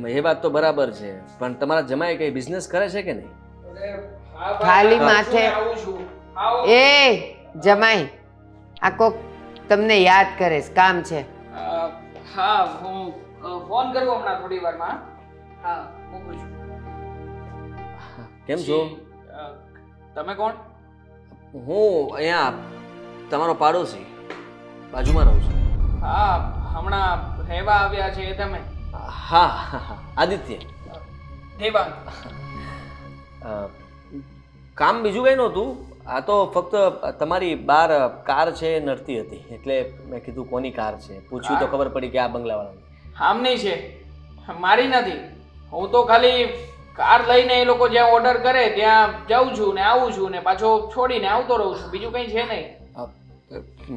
એ વાત તો બરાબર છે, પણ તમારા જમાઈ કઈ બિઝનેસ કરે છે કે નહીં? ખાલી માથે એ જમાઈ આ કોક તમને યાદ કરે છે, કામ છે. હા, હું ફોન કરું હમણાં થોડી વારમાં. હા, મૂકું છું. કેમ છો? તમે કોણ? હું અહીંયા તમારો પાડોશી, બાજુમાં રહું છું. હા, હમણાં રહેવા આવ્યા છે એ તમે? હા, આદિત્ય. દેવાંગ. કામ બીજું કંઈ નહોતું. આ તો ફક્ત તમારી બાર કાર છે એ નડતી હતી એટલે મેં કીધું કોની કાર છે પૂછ્યું તો ખબર પડી કે આ બંગલાવાળાની. આમની છે, મારી નથી. હું તો ખાલી કાર લઈને એ લોકો જ્યાં ઓર્ડર કરે ત્યાં જાઉં છું ને આવું છું ને પાછો છોડીને આવતો રહું છું, બીજું કંઈ છે નહીં.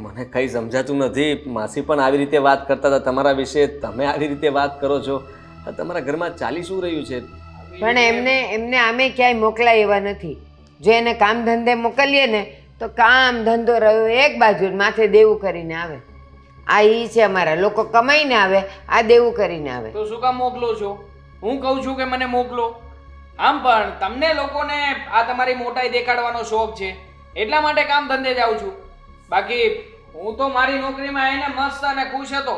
મને કંઈ સમજાતું નથી. માસી પણ આવી રીતે વાત કરતા હતા તમારા વિશે, તમે આવી રીતે વાત કરો છો. તમારા ઘરમાં ચાલી શું રહ્યું છે? પણ એમને આમે ક્યાંય મોકલાય એવા નથી. જો એને કામ ધંધે મોકલીએ ને તો કામ ધંધો રહ્યો એક બાજુ ને માથે દેવું કરીને આવે. આ ઈ છે અમારા લોકો, કમાઈને આવે, આ દેવું કરીને આવે. તો શું કામ મોકલો છો? હું કહું છું કે મને મોકલો. આમ પણ તમને લોકોને આ તમારી મોટાઈ દેખાડવાનો શોખ છે એટલા માટે કામ ધંધે જાઉં છું. બાકી હું તો મારી નોકરીમાં એને મસ્ત અને ખુશ હતો.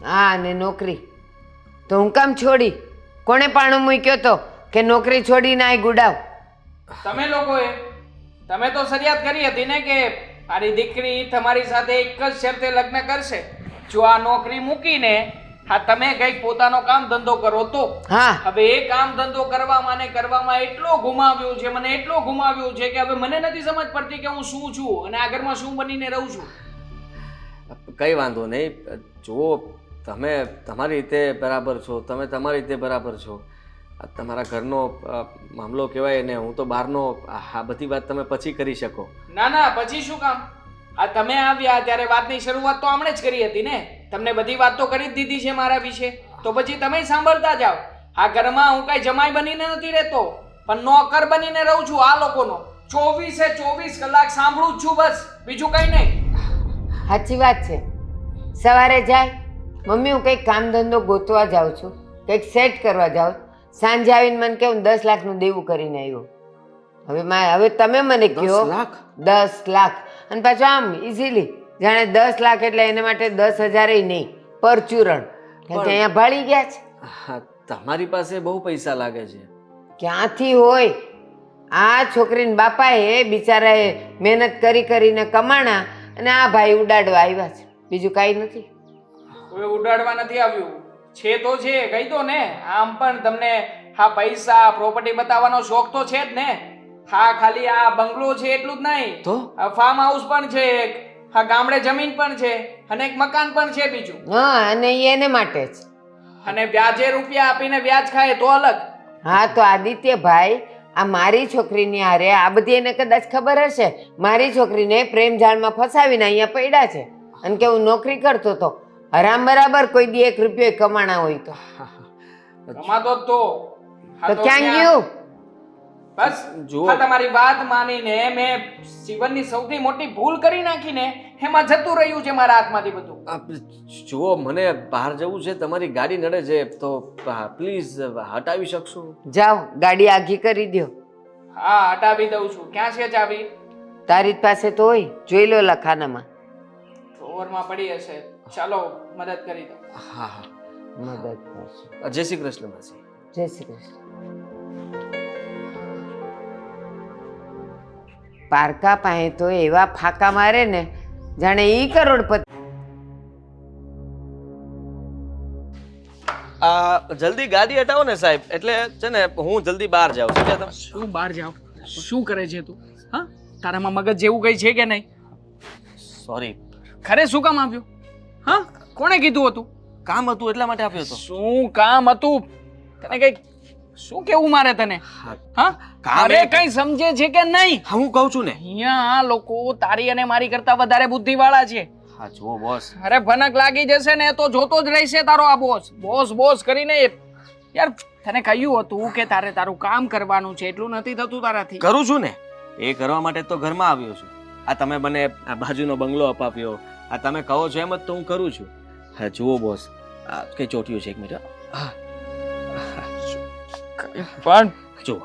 હા, અને નોકરી તો હું કામ છોડી? કોણે પાણું મૂક્યો તો કે નોકરી છોડીને આ ગુડાવ? તમે તો ફરિયાદ કરી હતી ને કે મારી દીકરી તમારી સાથે એક જ શરતે લગ્ન કરશે, જો આ નોકરી મૂકીને હા તમે કંઈક પોતાનો કામ ધંધો કરો તો. હા, હવે એ કામ ધંધો કરવામાં એટલો ગુમાવ્યો છે, મને એટલો ગુમાવ્યો છે કે હવે મને નથી સમજ પડતી કે હું શું છું અને આ ઘરમાં શું બનીને રહું છું. કંઈ વાંધો નહીં. જુઓ, તમે તમારી રીતે બરાબર છો, તમે તમારી રીતે બરાબર છો. આ તમારા ઘરનો મામલો કહેવાય ને હું તો બહારનો. આ બધી વાત તમે પછી કરી શકો. ના પછી શું કામ? આ તમે આવ્યા ત્યારે વાતની શરૂઆત તો આમણે જ કરી હતી ને. તમને બધી વાત તો કરી જ દીધી છે મારા વિશે, તો પછી તમે સાંભળતા જાઓ. આ ઘરમાં હું કઈ જમાઈ બનીને નથી રહેતો, પણ નોકર બનીને રહું છું આ લોકોનો. 24 કલાક સાંભળું જ છું, બસ બીજું કઈ નહીં. સાચી વાત છે. સવારે જાય, મમ્મી હું કંઈક કામ ધંધો ગોતવા જાઉં છું, કંઈક સેટ કરવા જાઉં. સાંજે આવીને મને કહું 10 લાખનું દેવું કરીને આવ્યો. હવે તમે મને કહો 10 લાખ? 10 લાખ, અને પાછું આમ ઇઝીલી જાણે 10 લાખ એટલે એને માટે 10,000 નહીં, પરચુરણ. કારણ કે અહીંયા ભાળી ગયા છે. હા, તમારી પાસે બહુ પૈસા લાગે છે. ક્યાંથી હોય? આ છોકરીને બાપાએ બિચારાએ મહેનત કરીને કમાણા અને આ ભાઈ ઉડાડવા આવ્યા છે, બીજું કાંઈ નથી. કોઈ ઉડાડવા નથી આવ્યું, છે તો છે, કહી દો ને. આમ પણ તમને હા પૈસા પ્રોપર્ટી બતાવવાનો શોખ તો છે જ ને. હા, ખાલી આ બંગલો છે એટલું જ નહીં, તો ફાર્મ હાઉસ પણ છે, હા ગામડે જમીન પણ છે અને એક મકાન પણ છે બીજું. હા, અને ઈ એને માટે જ. અને વ્યાજે રૂપિયા આપીને વ્યાજ ખાય તો અલગ. હા, તો આદિત્યભાઈ, આ મારી છોકરીની હારે આ બધી એને કદાચ ખબર હશે. મારી છોકરીને પ્રેમ જાળમાં ફસાવીને અહીંયા પડ્યા છે અને કે હું નોકરી કરતો હતો. હરામ બરાબર કોઈ દી 1 રૂપિયો કમાણા હોય તો કમાતો જ તો. હા, તો ક્યાં ગયું? બસ જુઓ. હા, તમારી વાત માનીને મેં જીવનની સૌથી મોટી ભૂલ કરી નાખીને એમાં જતું રહ્યું છે મારા હાથમાંથી બધું. જુઓ, મને બહાર જવું છે, તમારી ગાડી નડે છે તો પ્લીઝ હટાવી શકશો? જાઓ, ગાડી આઘી કરી દો. હા, હટાવી દઉં છું. ક્યાં છે ચાવી? તારી પાસે તો હોય, જોઈ લો લખાનામાં. ડ્રોવરમાં પડી હશે. ચાલો મદદ કરી દો. હા હા, મદદ કરશે. જય શ્રી કૃષ્ણ માસી. જય શ્રી કૃષ્ણ. પારકા પાસે તો એવા ફાકા મારે ને જાણે ઈ કરોડપતિ. જલ્દી ગાડી હટાવો ને સાહેબ, એટલે છે ને હું જલ્દી બહાર જાઉં છું. શું બહાર જાવ? શું કરે છે તું? હા, તારામાં મગજ જેવું કઈ છે કે નહીં? સોરી, ખરે શું કામ આવ્યું? હા, કોણે કીધું હતું? કામ હતું એટલા માટે આપ્યો હતો. શું કામ હતું? તને કઈ શું કેવું મારે તને? હા, અરે કઈ સમજે છે કે નહીં? હા, હું કહું છું ને. અહીંયા આ લોકો તારી અને મારી કરતા વધારે બુદ્ધિ વાળા છે. હા જુઓ બોસ, અરે ભનક લાગી જશે ને તો જોતો જ રહેશે તારો આ બોસ. બોસ કરીને યાર તને કહ્યું હતું કે તારે તારું કામ કરવાનું છે, એટલું નથી થતું તારાથી. કરું છું ને, એ કરવા માટે તો ઘરમાં આવ્યો છું. આ તમે મને આ બાજુનો બંગલો અપાવ્યો, આ તમે કહો છો એમ જ તો હું કરું છું. હા જુઓ બોસ, આ કઈ ચોટ્યું છે, 1 મિનિટ. હા, પણ જુઓ,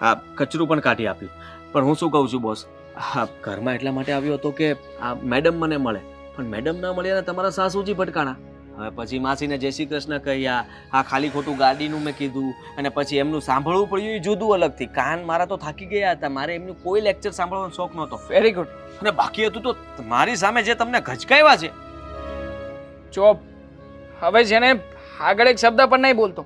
આ કચરું પણ કાઢી આપ્યું. પણ હું શું કહું છું બોસ, હા ઘરમાં એટલા માટે આવ્યો હતો કે આ મેડમ મને મળે, પણ મેડમ ના મળ્યા ને તમારા સાસુજી ભટકાણા. હવે પછી માસીને જય શ્રી કૃષ્ણ કહ્યા, આ ખાલી ખોટું ગાડીનું મેં કીધું, અને પછી એમનું સાંભળવું પડ્યું એ જુદું અલગથી. કાન મારા તો થાકી ગયા હતા, મારે એમનું કોઈ લેક્ચર સાંભળવાનો શોખ નહોતો. Very good. અને બાકી હતું તો મારી સામે જે તમને ગચકાવ્યા છે. ચોપ, હવે છે ને આગળ એક શબ્દ પણ નહીં બોલતો.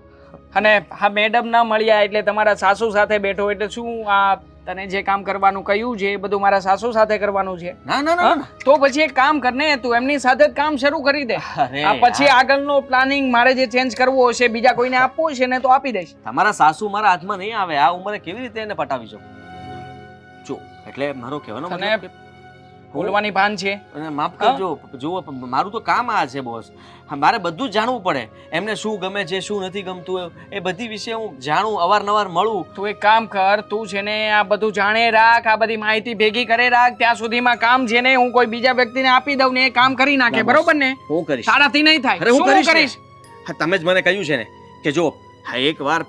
અને હા મેડમ ના મળ્યા એટલે તમારા સાસુ સાથે બેઠો એટલે શું આ તને જે કામ કરવાનું કહ્યું છે એ બધું મારા સાસુ સાથે કરવાનું છે. ના ના ના ના. તો પછી એક કામ કરને, તું એમની સાથે જ કામ શરૂ કરી દે. અરે આ પછી આગળનો પ્લાનિંગ મારે જે ચેન્જ કરવો હશે, બીજા કોઈને આપવો હશે ને તો આપી દઈશ. તમારા સાસુ મારા હાથમાં નહીં આવે. આ ઉંમરે કેવી રીતે એને પટાવી શકું? જો એટલે મારો કહેવાનો તને મતલબ કે બોલવાની ભાન છે. અને માફ કરજો, જુઓ મારું તો કામ આ છે બોસ. મારે બધું જ જાણવું પડે, એમને શું ગમે છે શું નથી ગમતું એ બધી વિશે હું જાણું, અવારનવાર મળું. તું એક કામ કર, તું છે ને આ બધું જાણે રાખ, આ બધી માહિતી ભેગી કરે રાખ. ત્યાં સુધીમાં કામ છે ને હું કોઈ બીજા વ્યક્તિને આપી દઉં ને એ કામ કરી નાખે. ના, બસ. બરોબર ને? હું કરીશ. તારાથી નહીં થાય. અરે હું શું કરીશ ને. હા, તમે જ મને કહ્યું છે ને કે જો હા એકવાર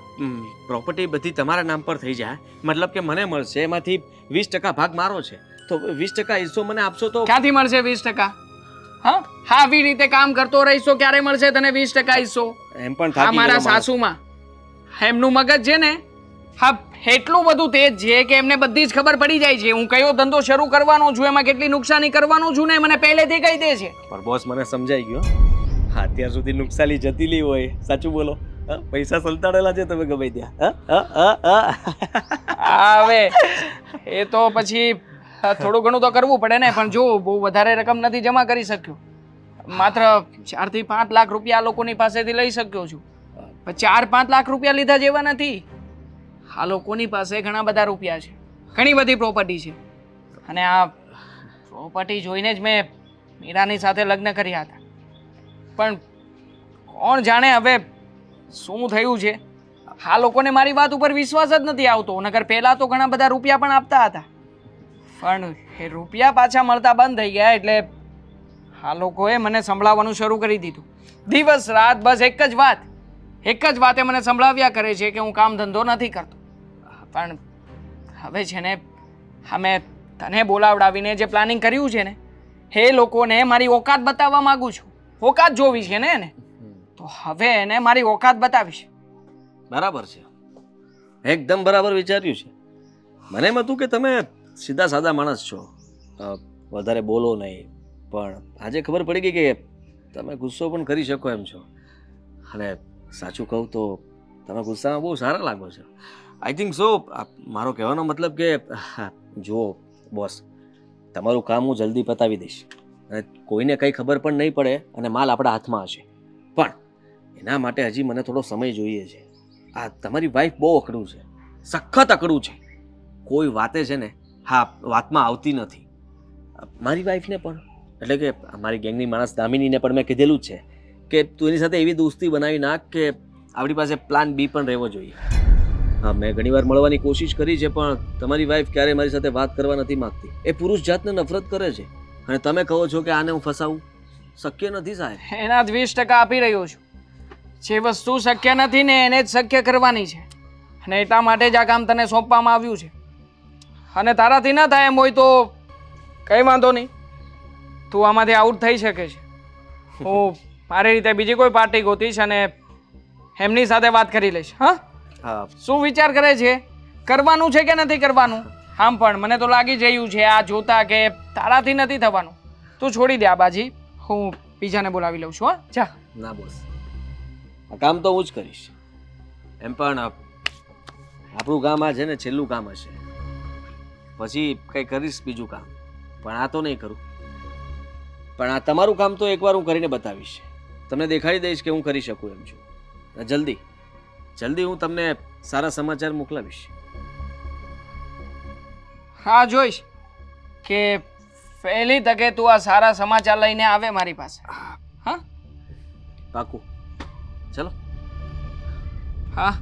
પ્રોપર્ટી બધી તમારા નામ પર થઈ જાય, મતલબ કે મને મળશે એમાંથી 20% ભાગ મારો છે, તો 20% હિસ્સો મને આપશો તો ક્યાંથી મળશે 20%? હા, આવી રીતે કામ કરતો રહીશ તો ક્યારે મળશે તને 20% હિસ્સો? એમ પણ હા, થાકી મારા ગયેલો માણસ. સાસુમાં એમનું મગજ છે ને, હા એટલું બધું તેજ છે કે એમને બધી જ ખબર પડી જાય છે હું કયો ધંધો શરૂ કરવાનો છું, એમાં કેટલી નુકસાની કરવાનું છું ને મને પહેલેથી કહી દે છે. પણ બોસ મને સમજાઈ ગયો. હા, અત્યાર સુધી નુકસાની જતી લી હોય, સાચું બોલો. પૈસા સંતાડેલા છે તમે ગમે ત્યાં. હવે એ તો પછી થોડું ઘણું તો કરવું પડે ને. પણ જો બહુ વધારે રકમ નથી જમા કરી શક્યો, માત્ર 4 થી 5 લાખ રૂપિયા આ લોકોની પાસેથી લઈ શક્યો છું. પણ 4-5 લાખ રૂપિયા લીધા જેવા નથી. આ લોકોની પાસે ઘણા બધા રૂપિયા છે, ઘણી બધી પ્રોપર્ટી છે. અને આ પ્રોપર્ટી જોઈને જ મેં મીરાની સાથે લગ્ન કર્યા હતા. પણ કોણ જાણે હવે શું થયું છે. આ લોકોને મારી વાત ઉપર વિશ્વાસ જ નથી આવતો. નકર પહેલા તો ઘણા બધા રૂપિયા પણ આપતા હતા, પણ એ રૂપિયા પાછા મળતા બંધ થઈ ગયા. એટલે આ લોકોએ મને સંભળાવવાનું શરૂ કરી દીધું. દિવસ રાત બસ એક જ વાતે મને સંભળાવ્યા કરે છે કે હું કામ ધંધો નથી કરતો. પણ હવે છે ને અમે તને બોલાવડાવીને જે પ્લાનિંગ કર્યું છે ને, એ લોકોને મારી ઓકાત બતાવવા માંગુ છું. ઓકાત જોવી છે ને એને, તો હવે એને મારી ઓકાત બતાવીશ. બરાબર છે, એકદમ બરાબર વિચાર્યું છે. મને એમ હતું કે તમે સીધા સાદા માણસ છો, વધારે બોલો નહીં. પણ આજે ખબર પડી ગઈ કે તમે ગુસ્સો પણ કરી શકો એમ છો. અને સાચું કહું તો તમે ગુસ્સામાં બહુ સારા લાગો છો. I think so. મારો કહેવાનો મતલબ કે જુઓ બોસ, તમારું કામ હું જલ્દી પતાવી દઈશ અને કોઈને કંઈ ખબર પણ નહીં પડે અને માલ આપણા હાથમાં હશે. પણ એના માટે હજી મને થોડો સમય જોઈએ છે. આ તમારી વાઈફ બહુ અકડું છે, સખત અકડું છે. કોઈ વાતે છે ને વાતમાં આવતી નથી. મારી વાઈફને પણ, એટલે કે મારી ગેંગની માણસ દામિનીને પણ મેં કીધેલું જ છે કે તું એની સાથે એવી દોસ્તી બનાવી નાખ કે આપણી પાસે પ્લાન બી પણ રહેવો જોઈએ. હા, મેં ઘણીવાર મળવાની કોશિશ કરી છે, પણ તમારી વાઈફ ક્યારેય મારી સાથે વાત કરવા નથી માંગતી. એ પુરુષ જાતને નફરત કરે છે અને તમે કહો છો કે આને હું ફસાવું. શક્ય નથી સાહેબ. એના જ 20% આપી રહ્યો છું. જે વસ્તુ શક્ય નથી ને એને જ શક્ય કરવાની છે, અને એટલા માટે જ આ કામ તને સોંપવામાં આવ્યું છે. અને તારાથી ન થાય એમ હોય તો કંઈ વાંધો નહીં, તું આમાંથી આઉટ થઈ શકે છે. હું મારી રીતે બીજી કોઈ પાર્ટી ગોતીશ અને એમની સાથે વાત કરી લઈશ. હા, હા, શું વિચાર કરે છે? કરવાનું છે કે નથી કરવાનું? આમ પણ મને તો લાગી રહ્યું છે આ જોતા કે તારાથી નથી થવાનું. તું છોડી દે આ બાજી, હું બીજાને બોલાવી લઉં છું. હા, જા. ના બોસ, આ કામ તો હું જ કરીશ. એમ પણ આપણું કામ આ છે ને છેલ્લું કામ હશે, પછી કંઈ કરીશ બીજું કામ, પણ આ તો નહીં કરું. પણ આ તમારું કામ તો એકવાર હું કરીને બતાવીશ. તમને દેખાડી દઈશ કે હું કરી શકું એમ છું. જલ્દી હું તમને સારા સમાચાર મોકલાવીશ. હા, જોઈશ કે પહેલી તકે તું આ સારા સમાચાર લઈને આવે મારી પાસે. હા, પાકું. ચલો. હા.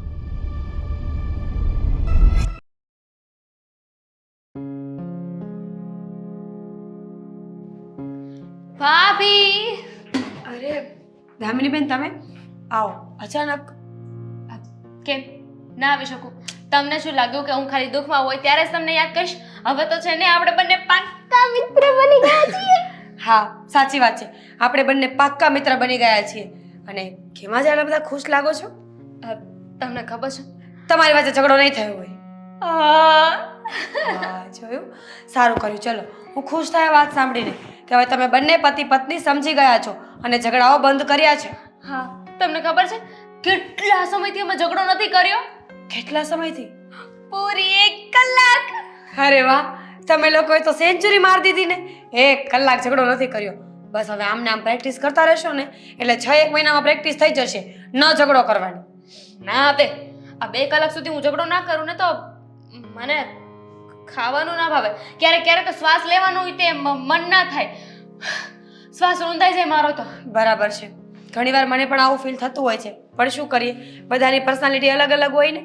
ભાભી, અરે દામિનીબેન, તમે આવો અચાનક. કેમ ના આવી શકું? તમને શું લાગ્યું કે હું ખાલી દુઃખમાં હોય ત્યારે જ તમને યાદ કરીશ? હવે તો છે ને આપણે બંને પાક્કા મિત્ર બની ગયા છીએ. હા, સાચી વાત છે, આપણે બંને પાક્કા મિત્ર બની ગયા છીએ. અને કેમાં જાણે બધા ખુશ લાગો છો? તમને ખબર છે તમારી વચ્ચે ઝઘડો નહીં થયો હોય? આ, જોયું, સારું કર્યું. ચલો, હું ખુશ થયા વાત સાંભળીને કે હવે તમે બંને પતિ પત્ની સમજી ગયા છો અને ઝઘડાઓ બંધ કર્યા છે. હા, તમને ખબર છે કેટલા સમયથી અમે ઝઘડો નથી કર્યો? કેટલા સમયથી? પૂરી 1 કલાક. અરે વાહ, તમે લોકોએ તો સેન્ચુરી મારી દીધી ને. 1 કલાક ઝઘડો નથી કર્યો. બસ હવે આમને આમ પ્રેક્ટિસ કરતા રહેશો ને એટલે 6-1 મહિનામાં પ્રેક્ટિસ થઈ જશે ન ઝઘડો કરવાની. ના બે આ 2 કલાક સુધી હું ઝઘડો ના કરું ને તો મને ખાવાનું ના ભાવે. ક્યારેક ક્યારેક તો શ્વાસ લેવાનું હોય તે મન ના થાય. શ્વાસ રૂંધાઈ જાય મારો તો. બરાબર છે. ઘણીવાર મને પણ આવું ફીલ થતું હોય છે, પણ શું કરીએ, બધાની પર્સનાલિટી અલગ અલગ હોય ને.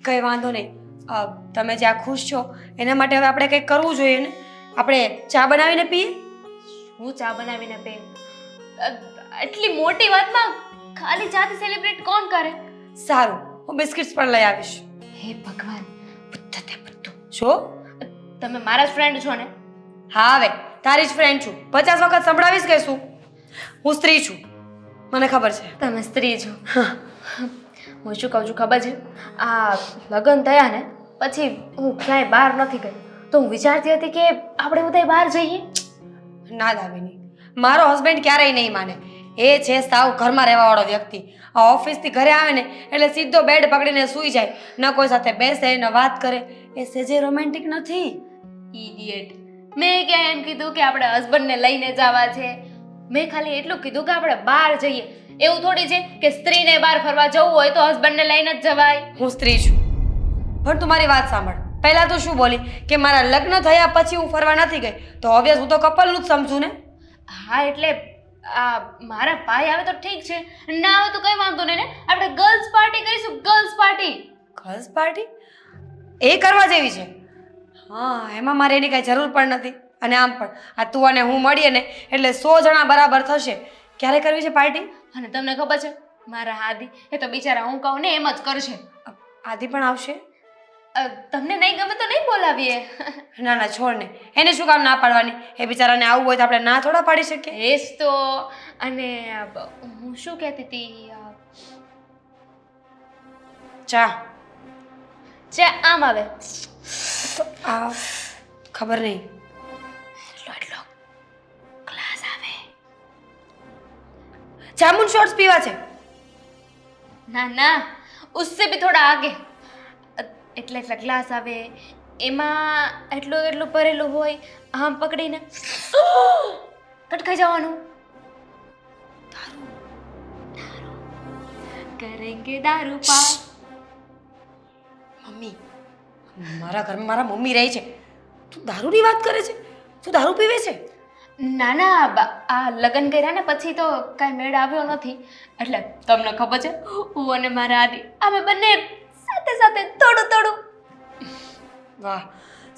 કંઈ વાંધો નહીં. તમે જ્યાં ખુશ છો એના માટે હવે આપણે કંઈક કરવું જોઈએ ને. આપણે ચા બનાવીને પીએ. હું ચા બનાવીને પીઉં? એટલી મોટી વાતમાં ખાલી ચાથી સેલિબ્રેટ કોણ કરે? સારું, હું બિસ્કિટ્સ પણ લઈ આવીશ. હે ભગવાન, બુદ્ધ તે બધું. શું? તમે મારા જ ફ્રેન્ડ છો ને? હા, હવે તારી જ ફ્રેન્ડ છું. 50 વખત સંભળાવીશ કે શું? હું સ્ત્રી છું, મને ખબર છે. તમે સ્ત્રી છો. હું શું કહું છું ખબર છે? આ લગ્ન થયા ને પછી હું ક્યાંય બહાર નથી ગઈ, તો હું વિચારતી હતી કે આપણે બધા બહાર જઈએ. ના દામિની, મારો હસબન્ડ ક્યારેય નહીં માને. એ છે સાવ ઘરમાં રહેવાવાળો વ્યક્તિ. આ ઓફિસથી ઘરે આવે ને એટલે સીધો બેડ પકડીને સૂઈ જાય. ન કોઈ સાથે બેસે ન વાત કરે. એ સેજે રોમેન્ટિક નથી. ઇડિયટ. મેં ક્યાં એમ કીધું કે આપણે હસબન્ડને લઈને જવા છે? મેં ખાલી એટલું કીધું કે આપણે બહાર જઈએ. એવું થોડી છે કે સ્ત્રીને બહાર ફરવા જવું હોય તો હસબન્ડને લઈને જ જવાય. હું સ્ત્રી છું, પણ તું મારી વાત સાંભળ. પહેલા તું શું બોલી કે મારા લગ્ન થયા પછી હું ફરવા નથી ગઈ, તો ઓબ્વિયસ હું તો કપલનું જ સમજું ને. હા એટલે આ મારા ભાઈ આવે તો ઠીક છે, ના આવે તો કઈ વાંધો નહીં ને. આપણે ગર્લ્સ પાર્ટી કરીશું. Girls party. ગર્લ્સ પાર્ટી એ કરવા જેવી છે. હા, એમાં મારે એની કાંઈ જરૂર પણ નથી. અને આમ પણ આ તું અને હું મળીએ ને એટલે 100 જણા બરાબર થશે. ક્યારે કરવી છે પાર્ટી? અને તમને ખબર છે મારા આદિ એ તો બિચારા હું કહું ને એમ જ કરશે. આદિ પણ આવશે? તમને નહીં ગમે તો નહીં બોલાવીએ. ના ના, છોડ ને. એને શું કામ ના પાડવાની? એ બિચારાને આવવું હોય તો આપણે ના થોડા પાડી શકીએ. એ જ તો. અને હું શું કહેતી હતી? ચા આમ આવે તો આ ખબર નહીં. એટલો ગ્લાસ આવે. જામુન શોર્ટ્સ પીવા છે? ના ના, ઉસસે ભી થોડા આગે. એટલા ગ્લાસ આવે, એમાં એટલું ભરેલું હોય. આમ પકડીને કટકાઈ જવાનું. દારૂ કરેંગે દારૂ પા. મમ્મી, મારા ઘરમાં મારા મમ્મી રહે છે, તું દારૂની વાત કરે છે? તું દારૂ પીવે છે? ના ના, આ લગ્ન કર્યા ને પછી તો કાંઈ મેળ આવ્યો નથી. એટલે તમને ખબર છે હું અને મારા આદિ અમે બંને સાથે સાથે થોડું. વાહ,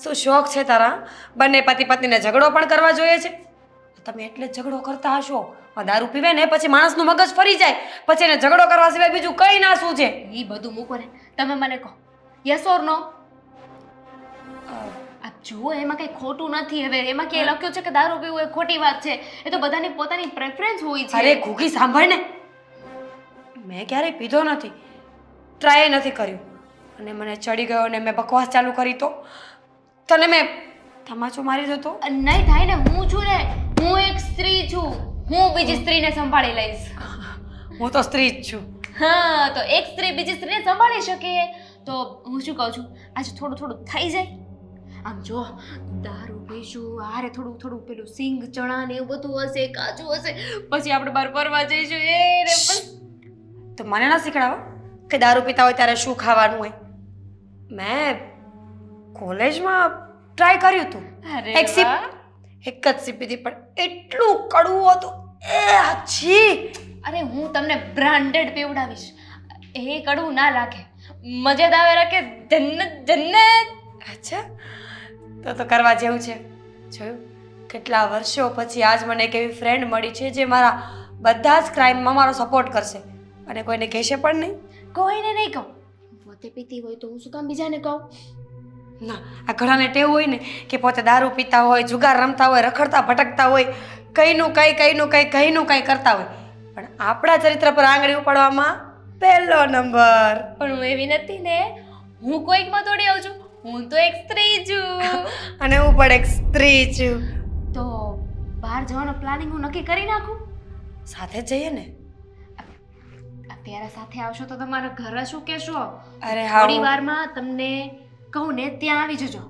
શું શોખ છે તારા! બંને પતિ પત્નીને ઝઘડો પણ કરવા જોઈએ છે. તમે એટલે જ ઝઘડો કરતા હશો. આ દારૂ પીવે ને પછી માણસનું મગજ ફરી જાય, પછી એને ઝઘડો કરવા સિવાય બીજું કંઈ ના શું છે. એ બધું મૂકો ને, તમે મને કહો યસ ઓર નો. આપ જુઓ, એમાં કંઈ ખોટું નથી. હવે એમાં ક્યાંય લખ્યું છે કે દારૂ પીવું એ ખોટી વાત છે? એ તો બધાની પોતાની પ્રેફરન્સ હોય છે. અરે ઘૂઘી સાંભળ ને, મેં ક્યારેય પીધો નથી, ટ્રાય નથી કર્યું. અને મને ચડી ગયો ને મેં બકવાસ ચાલુ કરી તો તને મેં તમાચો મારી દો તો? નહીં થાય ને. હું છું ને, હું એક સ્ત્રી છું. હું બીજી સ્ત્રીને સંભાળી લઈશ. હું તો સ્ત્રી જ છું. હા, તો એક સ્ત્રી બીજી સ્ત્રીને સંભાળી શકે. તો હું શું કહું છું, આજે થોડું થઈ જાય. આમ જો, દારૂ પીશું, આરે થોડું પેલું સિંગ ચણા ને એવું બધું હશે, કાજુ હશે, પછી આપણે બહાર ફરવા જઈશું. એ રે બસ. તો મને ના શીખડાવો કે દારૂ પીતા હોય ત્યારે શું ખાવાનું હોય. મેં કોલેજમાં ટ્રાય કર્યું હતું. અરે એક જ સીપ પીધી, પણ એટલું કડવું હતું. એ છી! અરે હું તમને બ્રાન્ડેડ પીવડાવીશ, એ કડવું ના લાગે, મજેદાર રાખે. જન્નત. અચ્છા, તો કરવા જેવું છે. જોયું, કેટલા વર્ષો પછી આજ મને એક એવી ફ્રેન્ડ મળી છે જે મારા બધા જ ક્રાઇમમાં મારો સપોર્ટ કરશે અને કોઈને કહેશે પણ નહીં. કોઈને નહીં કહું. પોતે પીતી હોય તો હું શું કામ બીજાને કહું? ના, આ ઘણાને ટેવ હોય ને કે પોતે દારૂ પીતા હોય, જુગાર રમતા હોય, રખડતા ભટકતા હોય, કઈનું કંઈ કરતા હોય, પણ આપણા ચરિત્ર પર આંગળી ઉપાડવામાં પહેલો નંબર. પણ હું એવી નથી ને. હું કોઈકમાં થોડી આવું છું. હું તો એક સ્ત્રી છું. અને હું પણ એક સ્ત્રી છું. તો બહાર જવાનો પ્લાનિંગ હું નક્કી કરી નાખું. સાથે જ જઈએ ને. અત્યારે સાથે આવશો તો તમારા ઘરે શું કહેશો? અરે હા, થોડી વારમાં તમને કહું ને ત્યાં આવી જજો.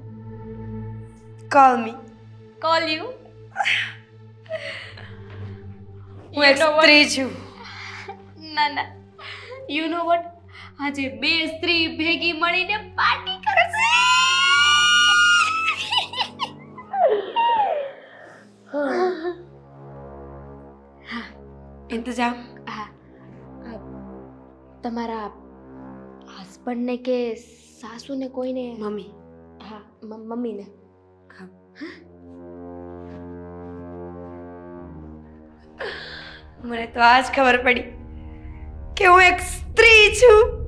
Call me. કોલ યુ હું એક સ્ત્રી છું. ના ના યુ નો વોટ આજે બે સ્ત્રી ભેગી મળીને પાર્ટી કરશે. ઇંતજામ. હા તમારા હસબન્ડને કે સાસુને કોઈને મમ્મી. હા મમ્મીને મને તો આજ ખબર પડી કે હું એક સ્ત્રી છું.